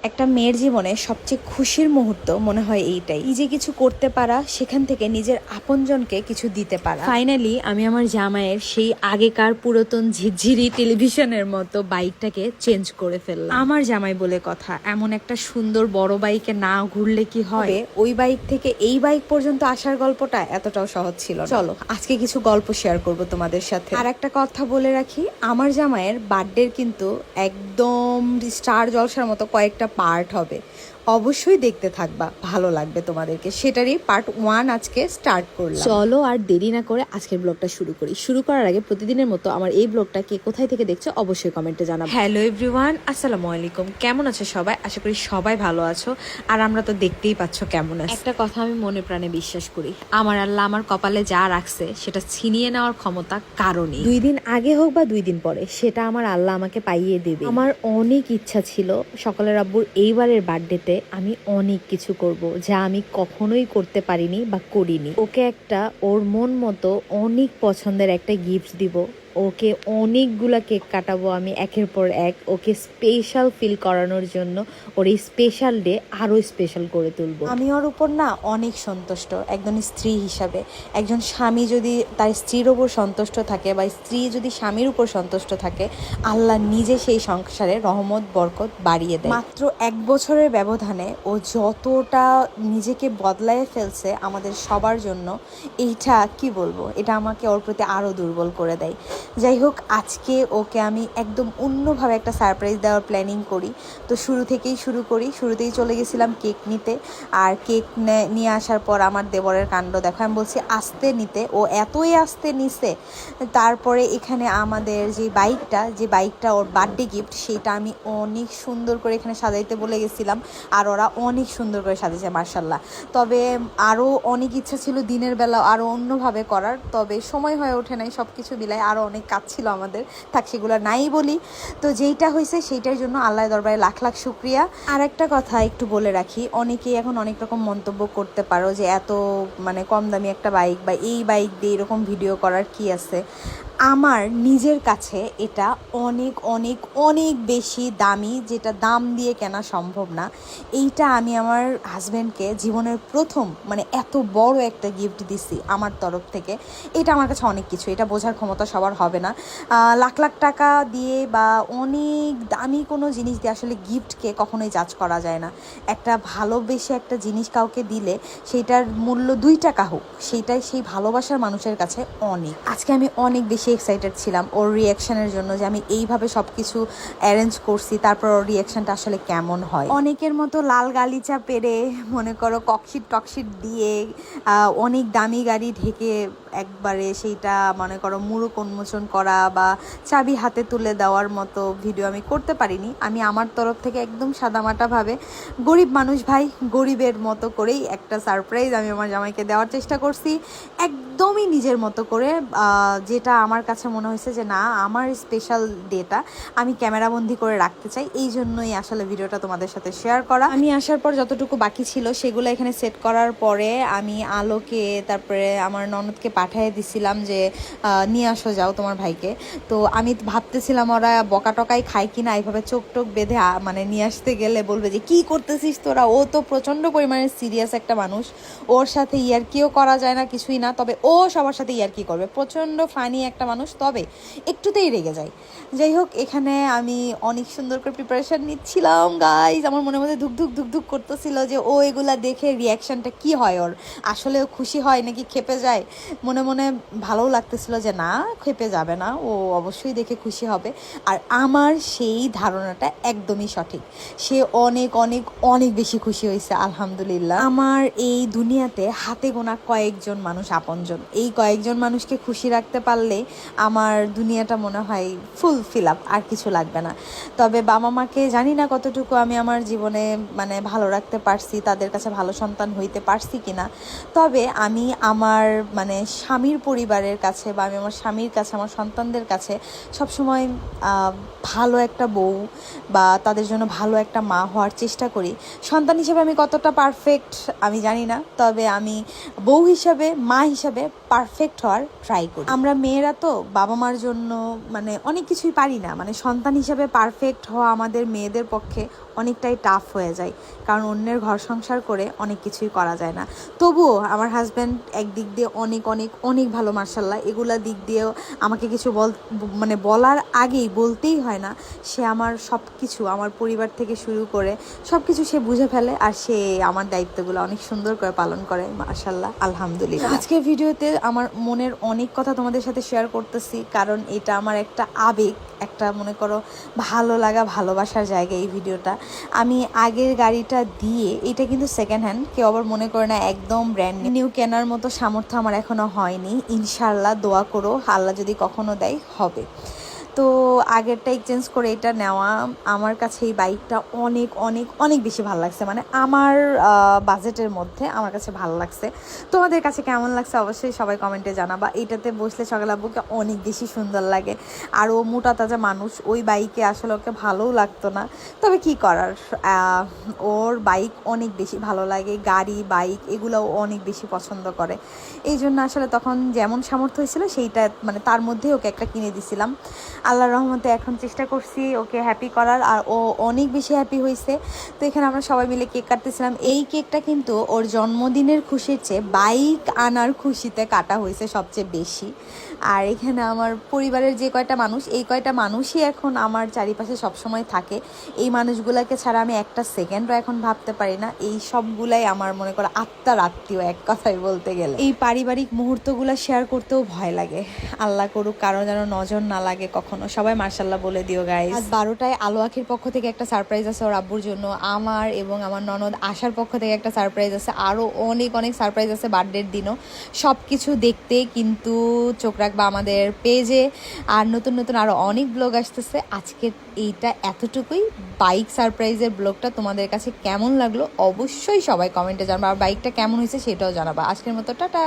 একটা মেয়ের জীবনে সবচেয়ে খুশির মুহূর্ত মনে হয় এইটাই, নিজে কিছু করতে পারা, সেখান থেকে নিজের আপনজনকে কিছু দিতে পারা। ফাইনালি আমি আমার জামাইয়ের সেই আগেকার পুরাতন ঝিরঝিরি টেলিভিশনের মতো বাইকটাকে চেঞ্জ করে ফেললাম। আমার জামাই বলে কথা, এমন একটা সুন্দর বড় বাইকে না ঘুরলে কি হয়। ওই বাইক থেকে এই বাইক পর্যন্ত আসার গল্পটা এতটাও সহজ ছিল না। চলো আজকে কিছু গল্প শেয়ার করব তোমাদের সাথে। আর একটা কথা বলে রাখি, আমার জামাইয়ের বার্থডের কিন্তু একদম স্টার জলসার মতো কয়েকটা পার্ট হবে, অবশ্যই দেখতে থাকবা, ভালো লাগবে তোমাদেরকে। সেটারই পার্ট 1 আজকে স্টার্ট করলাম। চলো আর দেরি না করে আজকের ব্লগটা শুরু করি। শুরু করার আগে প্রতিদিনের মতো আমার এই ব্লগটা কে কোথায় থেকে দেখছো অবশ্যই কমেন্টে জানাবো। হ্যালো এভরিওয়ান, আসসালামু আলাইকুম। কেমন আছো সবাই? আশা করি সবাই ভালো আছো। আর আমরা তো দেখতেই পাচ্ছ কেমন আছে। একটা কথা আমি মনে প্রাণে বিশ্বাস করি, আমার আল্লাহ আমার কপালে যা রাখছে সেটা ছিনিয়ে নেওয়ার ক্ষমতা কারণে। 2 দিন আগে হোক বা 2 দিন পরে, সেটা আমার আল্লাহ আমাকে পাইয়ে দেবে। আমার অনেক ইচ্ছা ছিল সকালের আব্বুর এইবারের বার্থডেতে আমি অনেক কিছু করব, যা আমি কখনোই করতে পারিনি বা করিনি। ওকে একটা ওর মন মতো অনেক পছন্দের একটা গিফট দিব, ওকে অনেকগুলা কেক কাটাবো আমি একের পর এক, ওকে স্পেশাল ফিল করানোর জন্য ওর এই স্পেশাল ডে আরো স্পেশাল করে তুলবো। আমি ওর উপর না অনেক সন্তুষ্ট একজন স্ত্রী হিসাবে। একজন স্বামী যদি তার স্ত্রীর উপর সন্তুষ্ট থাকে বা স্ত্রী যদি স্বামীর উপর সন্তুষ্ট থাকে, আল্লাহ নিজে সেই সংসারে রহমত বরকত বাড়িয়ে দেয়। মাত্র 1 বছরের ব্যবধানে ও যতটা নিজেকে বদলায় ফেলছে আমাদের সবার জন্য, এইটা কি বলবো, এটা আমাকে ওর প্রতি আরো দুর্বল করে দেয়। যাই হোক, আজকে ওকে আমি একদম অন্যভাবে একটা সারপ্রাইজ দেওয়ার প্ল্যানিং করি। তো শুরুতেই চলে গেছিলাম কেক নিতে। আর কেক নিয়ে আসার পর আমার দেবরের কাণ্ড দেখো, আমি বলছি আস্তে নিতে, ও এতই আস্তে নিছে। তারপরে এখানে আমাদের যে বাইকটা ওর বার্থডে গিফট, সেটা আমি অনেক সুন্দর করে এখানে সাজাইতে বলে গেছিলাম। আর ওরা অনেক সুন্দর করে সাজিয়েছে মার্শাল্লাহ। তবে আরও অনেক ইচ্ছা ছিল দিনের বেলা আরও অন্যভাবে করার, তবে সময় হয়ে ওঠে নাই। সব কিছু মিলাই আরও অনেক কাজ ছিল আমাদের, থাক সেগুলো নাই বলি। তো যেইটা হয়েছে সেইটার জন্য আল্লাহর দরবারে লাখ লাখ শুক্রিয়া। আর একটা কথা একটু বলে রাখি, অনেকেই এখন অনেক রকম মন্তব্য করতে পারো যে এত কম দামি একটা বাইক বা এই বাইক দিয়ে এরকম ভিডিও করার কি আছে। আমার নিজের কাছে এটা অনেক অনেক অনেক বেশি দামি, যেটা দাম দিয়ে কেনা সম্ভব না। এইটা আমি আমার হাজব্যান্ডকে জীবনের প্রথম এত বড় একটা গিফট দিছি আমার তরফ থেকে। এটা আমার কাছে অনেক কিছু, এটা বোঝার ক্ষমতা সবার হবে না। লাখ লাখ টাকা দিয়ে বা অনেক দামি কোনো জিনিস দিয়ে আসলে গিফটকে কখনোই জাজ করা যায় না। একটা ভালোবেসে একটা জিনিস কাউকে দিলে সেইটার মূল্য 2 টাকা হোক, সেইটাই সেই ভালোবাসার মানুষের কাছে অনেক। আজকে আমি অনেক বেশি এক্সাইটেড ছিলাম ওর রিয়াকশনের জন্য, যে আমি এইভাবে সব কিছু অ্যারেঞ্জ করছি, তারপর ওর রিয়াকশনটা আসলে কেমন হয়। অনেকের মতো লাল গালিচা পেরে মনে করো টকশিট দিয়ে অনেক দামি গাড়ি ঢেকে একবারে সেইটা মনে করো মুরুক উন্মোচন করা বা চাবি হাতে তুলে দেওয়ার মতো ভিডিও আমি করতে পারিনি। আমি আমার তরফ থেকে একদম সাদামাটাভাবে, গরিব মানুষ ভাই, গরিবের মতো করেই একটা সারপ্রাইজ আমি আমার জামাইকে দেওয়ার চেষ্টা করছি, একদমই নিজের মতো করে। যেটা আমার কাছে মনে হয়েছে যে না, আমার স্পেশাল ডেটা আমি ক্যামেরাবন্দি করে রাখতে চাই, এই জন্যই আসলে ভিডিওটা তোমাদের সাথে শেয়ার করা। আমি আসার পর যতটুকু বাকি ছিল সেগুলো এখানে সেট করার পরে আমি আলোকে, তারপরে আমার ননদকে পাঠিয়ে দিছিলাম যে নিয়ে আসো যাও তোমার ভাইকে। তো আমি ভাবতেছিলাম ওরা বকা টকাই খায় কিনা, এইভাবে চোখ টোক বেঁধে নিয়ে আসতে গেলে বলবে যে কি করতেছিস তোরা। ও তো প্রচণ্ড পরিমাণে সিরিয়াস একটা মানুষ, ওর সাথে ইয়ার্কিও করা যায় না, কিছুই না। তবে ও সবার সাথে ইয়ার্কি করবে, প্রচণ্ড ফানি একটা মানুষ, তবে একটুতেই রেগে যায়। যাই হোক, এখানে আমি অনেক সুন্দর করে প্রিপারেশন নিচ্ছিলাম গাইজ। আমার মনের মধ্যে ধুক করতেছিল যে ও এগুলা দেখে রিয়াকশানটা কি হয়, ওর আসলে খুশি হয় নাকি খেপে যায়। মনে মনে ভালোও লাগতেছিল যে না, খেপে যাবে না, ও অবশ্যই দেখে খুশি হবে। আর আমার সেই ধারণাটা একদমই সঠিক, সে অনেক অনেক অনেক বেশি খুশি হয়েছে আলহামদুলিল্লাহ। আমার এই দুনিয়াতে হাতে গোনা কয়েকজন মানুষ আপনজন, এই কয়েকজন মানুষকে খুশি রাখতে পারলে আমার দুনিয়াটা মনে হয় ফুল ফিল আপ, আর কিছু লাগবে না। তবে বাবা মাকে জানি না কতটুকু আমি আমার জীবনে ভালো রাখতে পারছি, তাদের কাছে ভালো সন্তান হইতে পারছি কিনা। তবে আমি আমার স্বামীর পরিবারের কাছে বা আমি আমার স্বামীর কাছে, আমার সন্তানদের কাছে সবসময় ভালো একটা বউ বা তাদের জন্য ভালো একটা মা হওয়ার চেষ্টা করি। সন্তান হিসেবে আমি কতটা পারফেক্ট আমি জানি না, তবে আমি বউ হিসাবে, মা হিসাবে পারফেক্ট হওয়ার ট্রাই করি। আমরা মেয়েরা তো বাবা মার জন্য অনেক কিছুই পারি না, সন্তান হিসাবে পারফেক্ট হওয়া আমাদের মেয়েদের পক্ষে অনেকটাই টাফ হয়ে যায়, কারণ অন্যের ঘর সংসার করে অনেক কিছুই করা যায় না। তবুও আমার হাজব্যান্ড একদিক দিয়ে অনেক অনেক অনেক ভালো, মার্শাল্লাহ। এগুলা দিক দিয়েও আমাকে কিছু মানে বলার আগেই বলতেই হয় না, সে আমার সব কিছু, আমার পরিবার থেকে শুরু করে সব কিছু সে বুঝে ফেলে, আর সে আমার দায়িত্বগুলো অনেক সুন্দর করে পালন করে, মাশাআল্লাহ, আলহামদুলিল্লাহ। আজকের ভিডিওতে আমার মনের অনেক কথা তোমাদের সাথে শেয়ার করতেছি, কারণ এটা আমার একটা আবেগ, একটা মনে করো ভালো লাগা, ভালোবাসার জায়গা এই ভিডিওটা। আমি আগের গাড়িটা দিয়ে, এটা কিন্তু সেকেন্ড হ্যান্ড, কেউ আবার মনে করে না একদম ব্র্যান্ড নিউ কেনার মতো সামর্থ্য আমার এখনও হয়নি। ইনশাআল্লাহ দোয়া করো, আল্লাহ যদি কখনো দেয় হবে। তো আগেরটা এক্সচেঞ্জ করে এটা নেওয়া, আমার কাছে এই বাইকটা অনেক অনেক অনেক বেশি ভালো লাগছে, মানে আমার বাজেটের মধ্যে আমার কাছে ভালো লাগছে। তোমাদের কাছে কেমন লাগছে অবশ্যই সবাই কমেন্টে জানাবা। এইটাতে বসলে সকাল আব্বুকে অনেক বেশি সুন্দর লাগে, আর ও মোটা তাজা মানুষ, ওই বাইকে আসলে ওকে ভালোও লাগতো না, তবে কি করার, ওর বাইক অনেক বেশি ভালো লাগে, গাড়ি বাইক এগুলোও অনেক বেশি পছন্দ করে। এই জন্য আসলে তখন যেমন সামর্থ্য হয়েছিল সেইটা, মানে তার মধ্যে ওকে একটা কিনে দিছিলাম। আল্লাহর রহমতে এখন চেষ্টা করছি ওকে হ্যাপি করার, আর ও অনেক বেশি হ্যাপি হয়েছে। তো এখানে আমরা সবাই মিলে কেক কাটতেছিলাম। এই কেকটা কিন্তু ওর জন্মদিনের খুশির চেয়ে বাইক আনার খুশিতে কাটা হয়েছে সবচেয়ে বেশি। আর এখানে আমার পরিবারের যে কয়টা মানুষ, এই কয়টা মানুষই এখন আমার চারিপাশে সবসময় থাকে। এই মানুষগুলোকে ছাড়া আমি একটা সেকেন্ডও এখন ভাবতে পারি না। এই সবগুলাই আমার মনে করো আত্মার আত্মীয়, এক কথায় বলতে গেলে। এই পারিবারিক মুহূর্তগুলো শেয়ার করতেও ভয় লাগে, আল্লাহ করুক কারো যেন নজর না লাগে কখনো। সবাই মার্শাল্লাহ বলে দিও গাইস। আজ 12টায় আলো আখির পক্ষ থেকে একটা সারপ্রাইজ আছে ওর আব্বুর জন্য, আমার এবং আমার ননদ আশার পক্ষ থেকে একটা সারপ্রাইজ আছে, আরও অনেক অনেক সারপ্রাইজ আছে বার্থডের দিনও। সব কিছু দেখতে কিন্তু চোখ রাখবা আমাদের পেজে, আর নতুন নতুন আরও অনেক ব্লগ আসতেছে। আজকের এইটা এতটুকুই, বাইক সারপ্রাইজের ব্লগটা তোমাদের কাছে কেমন লাগলো অবশ্যই সবাই কমেন্টে জানাবা, আর বাইকটা কেমন হয়েছে সেটাও জানাবা। আজকের মতো টাটা।